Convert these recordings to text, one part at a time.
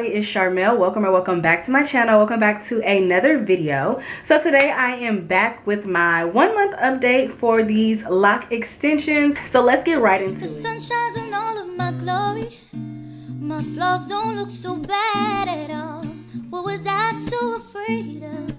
It's Sharmel. Welcome back to my channel. Welcome back to another video. So today I am back with my 1 month update for these lock extensions. So let's get right into it. The sun shines on all of my glory. My flaws don't look so bad at all. What was I so afraid of?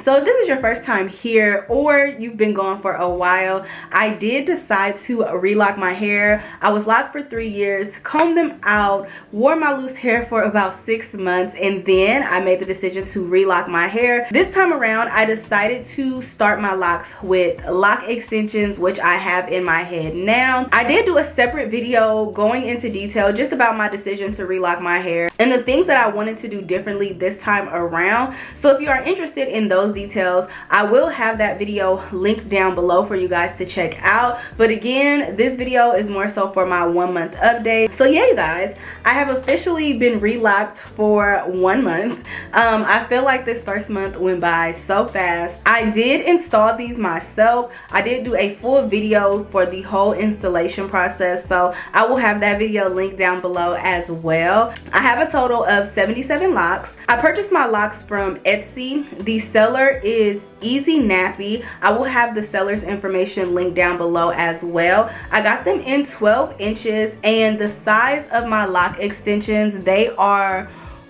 So if this is your first time here or you've been gone for a while, I did decide to relock my hair. I was locked for 3 years, combed them out, wore my loose hair for about 6 months, and then I made the decision to relock my hair. This time around, I decided to start my locks with lock extensions, which I have in my head now. I did do a separate video going into detail just about my decision to relock my hair and the things that I wanted to do differently this time around. So if you are interested in those details, I will have that video linked down below for you guys to check out. But again, this video is more so for my 1 month update. So yeah, you guys, I have officially been relocked for 1 month. I feel like this first month went by so fast. I did install these myself. I did do a full video for the whole installation process, so I will have that video linked down below as well. I have a total of 77 locks. I purchased my locks from Etsy. The seller is Eazynappy. I will have the seller's information linked down below as well. I got them in 12 inches, and the size of my lock extensions, they are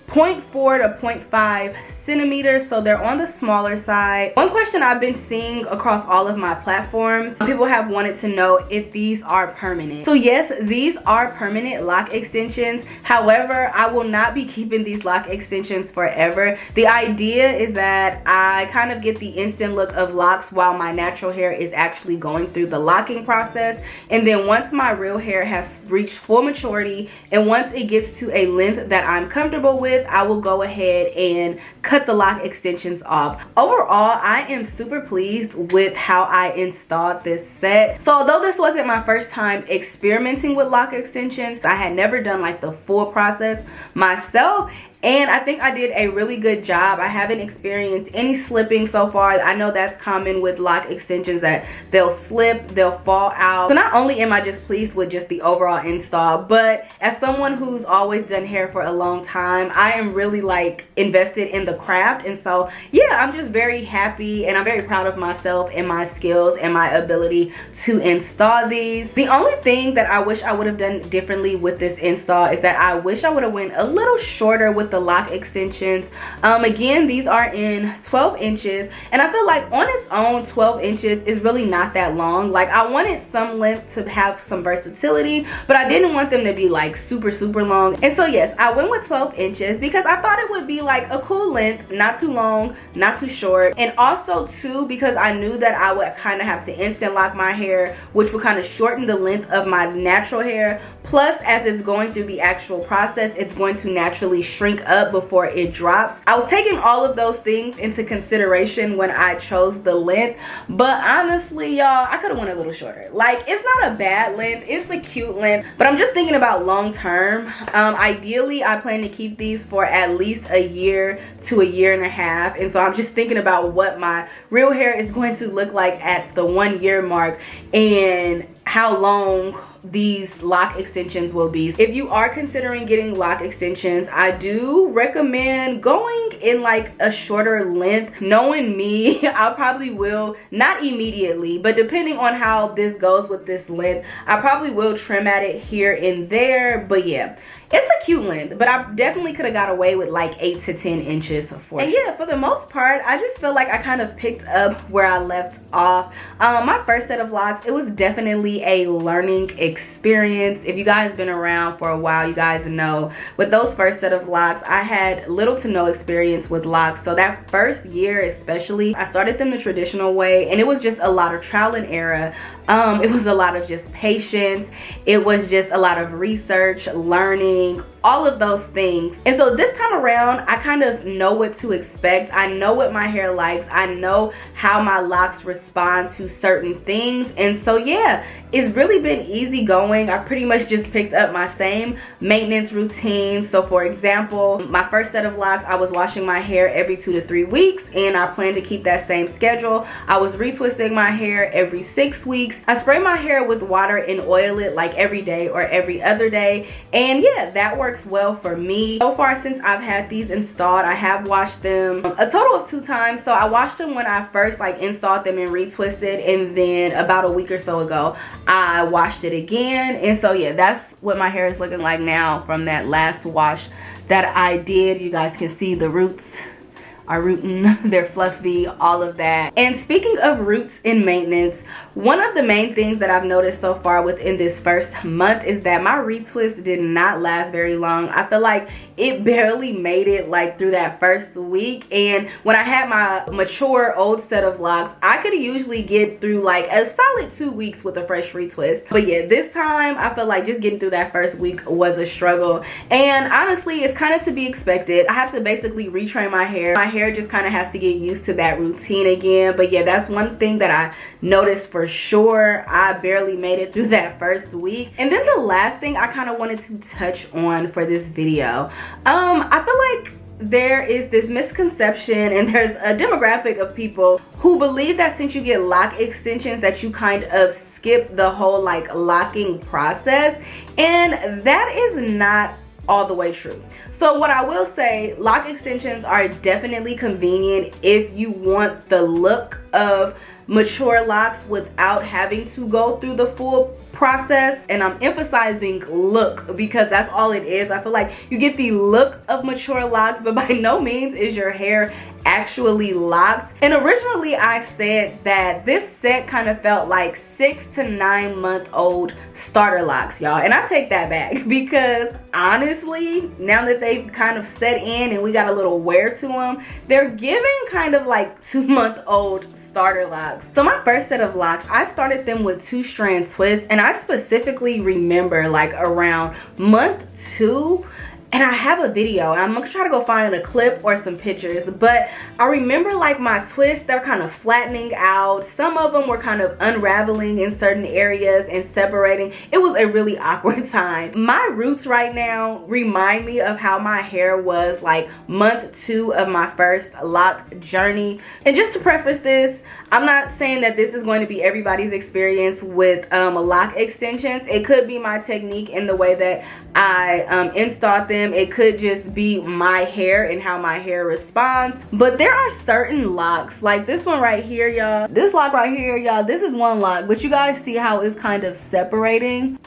0.4 to 0.5 centimeters, so they're on the smaller side. One question I've been seeing across all of my platforms, people have wanted to know if these are permanent. So yes, these are permanent lock extensions. However, I will not be keeping these lock extensions forever. The idea is that I kind of get the instant look of locks while my natural hair is actually going through the locking process, and then once my real hair has reached full maturity and once it gets to a length that I'm comfortable with, I will go ahead and cut the lock extensions off. Overall, I am super pleased with how I installed this set. So although this wasn't my first time experimenting with lock extensions, I had never done like the full process myself, and I think I did a really good job. I haven't experienced any slipping so far. I know that's common with lock extensions, that they'll slip, they'll fall out. So not only am I just pleased with just the overall install, but as someone who's always done hair for a long time, I am really like invested in the craft. And so yeah, I'm just very happy and I'm very proud of myself and my skills and my ability to install these. The only thing that I wish I would have done differently with this install is that I wish I would have went a little shorter with the lock extensions. Again, these are in 12 inches, and I feel like on its own 12 inches is really not that long. Like, I wanted some length to have some versatility, but I didn't want them to be like super long. And so yes, I went with 12 inches because I thought it would be like a cool length, not too long, not too short, and also too because I knew that I would kind of have to instant lock my hair, which would kind of shorten the length of my natural hair. Plus, as it's going through the actual process, it's going to naturally shrink up before it drops. I was taking all of those things into consideration when I chose the length, but honestly, y'all, I could have went a little shorter. Like, it's not a bad length, it's a cute length, but I'm just thinking about long term. Ideally, I plan to keep these for at least a year to a year and a half, and so I'm just thinking about what my real hair is going to look like at the 1 year mark and how long these lock extensions will be. If you are considering getting lock extensions, I do recommend going in like a shorter length. Knowing me, I probably will, not immediately, but depending on how this goes with this length, I probably will trim at it here and there. But yeah, it's a cute length, but I definitely could have got away with like 8 to 10 inches for sure. Yeah, for the most part, I just feel like I kind of picked up where I left off. My first set of locks, it was definitely a learning experience. If you guys been around for a while, you guys know with those first set of locks, I had little to no experience with locks. So that first year especially, I started them the traditional way, and it was just a lot of trial and error. It was a lot of just patience. It was just a lot of research, learning, all of those things. And so this time around, I kind of know what to expect. I know what my hair likes. I know how my locks respond to certain things. And so yeah, it's really been easy going. I pretty much just picked up my same maintenance routine. So for example, my first set of locks, I was washing my hair every 2 to 3 weeks, and I plan to keep that same schedule. I was retwisting my hair every 6 weeks. I spray my hair with water and oil it like every day or every other day. And yeah, that that works well for me. So far since I've had these installed, I have washed them a total of 2 times. So I washed them when I first like installed them and retwisted, and then about a week or so ago I washed it again. And so yeah, that's what my hair is looking like now from that last wash that I did. You guys can see the roots are rooting, they're fluffy, all of that. And speaking of roots and maintenance, one of the main things that I've noticed so far within this first month is that my retwist did not last very long. I feel like it barely made it like through that first week, and when I had my mature old set of locks, I could usually get through like a solid 2 weeks with a fresh retwist. But yeah, this time I feel like just getting through that first week was a struggle, and honestly it's kind of to be expected. I have to basically retrain my hair. My hair just kind of has to get used to that routine again. But yeah, that's one thing that I noticed for sure. I barely made it through that first week. And then the last thing I kind of wanted to touch on for this video, I feel like there is this misconception and there's a demographic of people who believe that since you get lock extensions that you kind of skip the whole like locking process, and that is not all the way true. So what I will say, lock extensions are definitely convenient if you want the look of mature locks without having to go through the full process. And I'm emphasizing look because that's all it is. I feel like you get the look of mature locks, but by no means is your hair actually locked. And originally I said that this set kind of felt like 6 to 9 month old starter locks, y'all, and I take that back because honestly, now that they've kind of set in and we got a little wear to them, they're giving kind of like 2-month-old starter locks. So my first set of locks, I started them with 2-strand twists, and I specifically remember like around month 2, and I have a video. I'm gonna try to go find a clip or some pictures, but I remember like my twists, they're kind of flattening out. Some of them were kind of unraveling in certain areas and separating. It was a really awkward time. My roots right now remind me of how my hair was like month 2 of my first lock journey. And just to preface this, I'm not saying that this is going to be everybody's experience with lock extensions. It could be my technique in the way that I installed them. It could just be my hair and how my hair responds. But there are certain locks, like this one right here, y'all. This lock right here, y'all, this is one lock, but you guys see how it's kind of separating.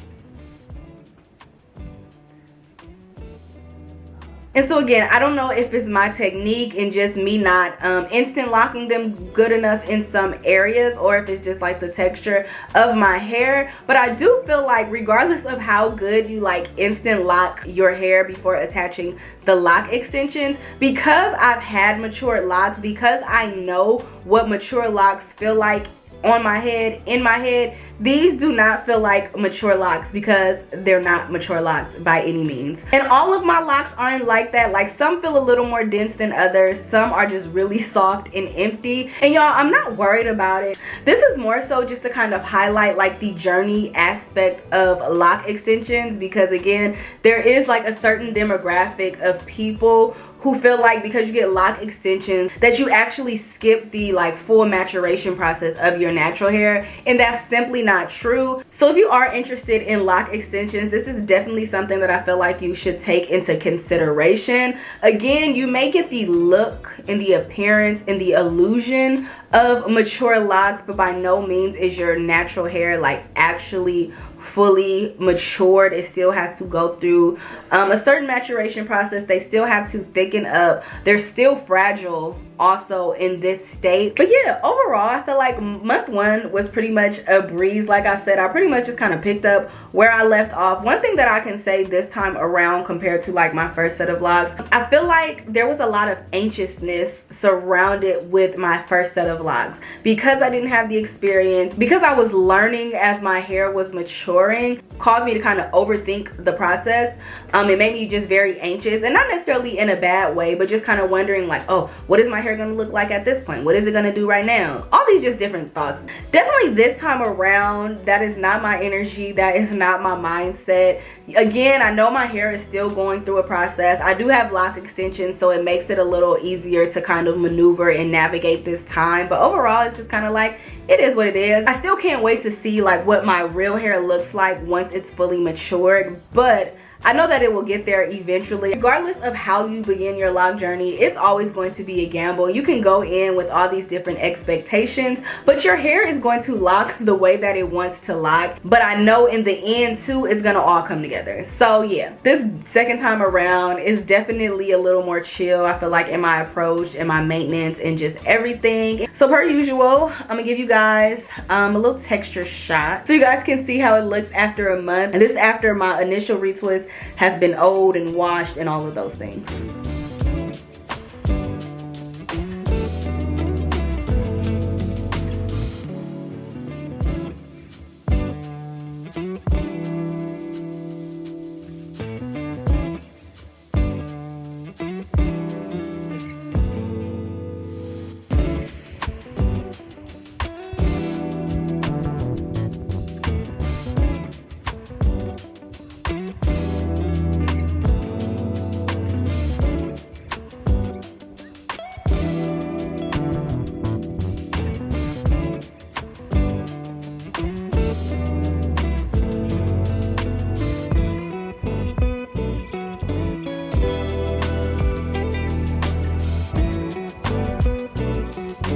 And so again, I don't know if it's my technique and just me not instant locking them good enough in some areas, or if it's just like the texture of my hair. But I do feel like regardless of how good you like instant lock your hair before attaching the lock extensions, because I've had mature locks, because I know what mature locks feel like on my head, in my head, these do not feel like mature locks because they're not mature locks by any means. And all of my locks aren't like that. Like some feel a little more dense than others. Some are just really soft and empty. And y'all, I'm not worried about it. This is more so just to kind of highlight like the journey aspect of lock extensions, because again, there is like a certain demographic of people who feel like because you get lock extensions that you actually skip the like full maturation process of your natural hair, and that's simply not true. So if you are interested in lock extensions, this is definitely something that I feel like you should take into consideration. Again, you may get the look and the appearance and the illusion of mature locks, but by no means is your natural hair like actually fully matured. It still has to go through a certain maturation process. They still have to thicken up. They're still fragile also in this state. But yeah, overall I feel like month 1 was pretty much a breeze. Like I said, I pretty much just kind of picked up where I left off. One thing that I can say this time around compared to like my first set of locks, I feel like there was a lot of anxiousness surrounded with my first set of locks because I didn't have the experience, because I was learning as my hair was maturing, caused me to kind of overthink the process. It made me just very anxious, and not necessarily in a bad way, but just kind of wondering like, oh, what is my hair gonna look like at this point? What is it gonna do right now? All these just different thoughts. Definitely this time around, that is not my energy. That is not my mindset. Again, I know my hair is still going through a process. I do have lock extensions, so it makes it a little easier to kind of maneuver and navigate this time. But overall, it's just kind of like, it is what it is. I still can't wait to see like what my real hair looks like once it's fully matured, but I know that it will get there eventually. Regardless of how you begin your loc journey, it's always going to be a gamble. You can go in with all these different expectations, but your hair is going to lock the way that it wants to lock. But I know in the end too, it's gonna all come together. So yeah, this second time around is definitely a little more chill, I feel like, in my approach and my maintenance and just everything. So per usual, I'm gonna give you guys a little texture shot so you guys can see how it looks after a month. And this after my initial retwist has been old and washed and all of those things.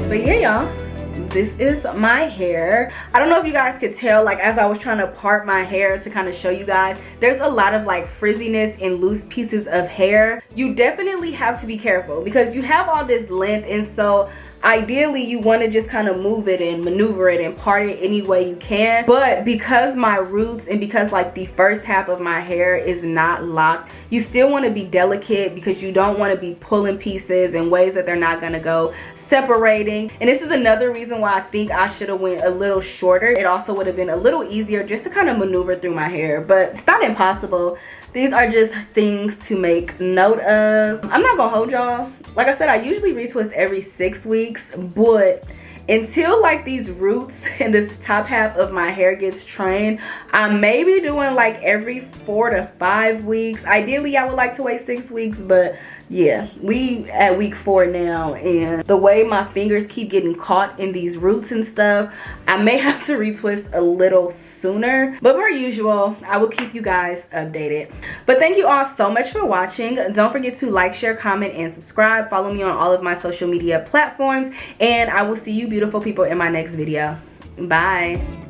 But yeah, y'all, this is my hair. I don't know if you guys could tell, like, as I was trying to part my hair to kind of show you guys, there's a lot of like frizziness in loose pieces of hair. You definitely have to be careful because you have all this length, and so ideally you want to just kind of move it and maneuver it and part it any way you can. But because my roots and because like the first half of my hair is not locked, you still want to be delicate because you don't want to be pulling pieces in ways that they're not going to go, separating. And this is another reason why I think I should have went a little shorter. It also would have been a little easier just to kind of maneuver through my hair, but it's not impossible. These are just things to make note of. I'm not gonna hold y'all. Like I said, I usually retwist every 6 weeks, but until like these roots and this top half of my hair gets trained, I may be doing like every 4 to 5 weeks. Ideally, I would like to wait 6 weeks, but yeah, we at week 4 now, and the way my fingers keep getting caught in these roots and stuff, I may have to retwist a little sooner. But per usual, I will keep you guys updated. But thank you all so much for watching. Don't forget to like, share, comment, and subscribe. Follow me on all of my social media platforms, and I will see you beautiful people in my next video. Bye.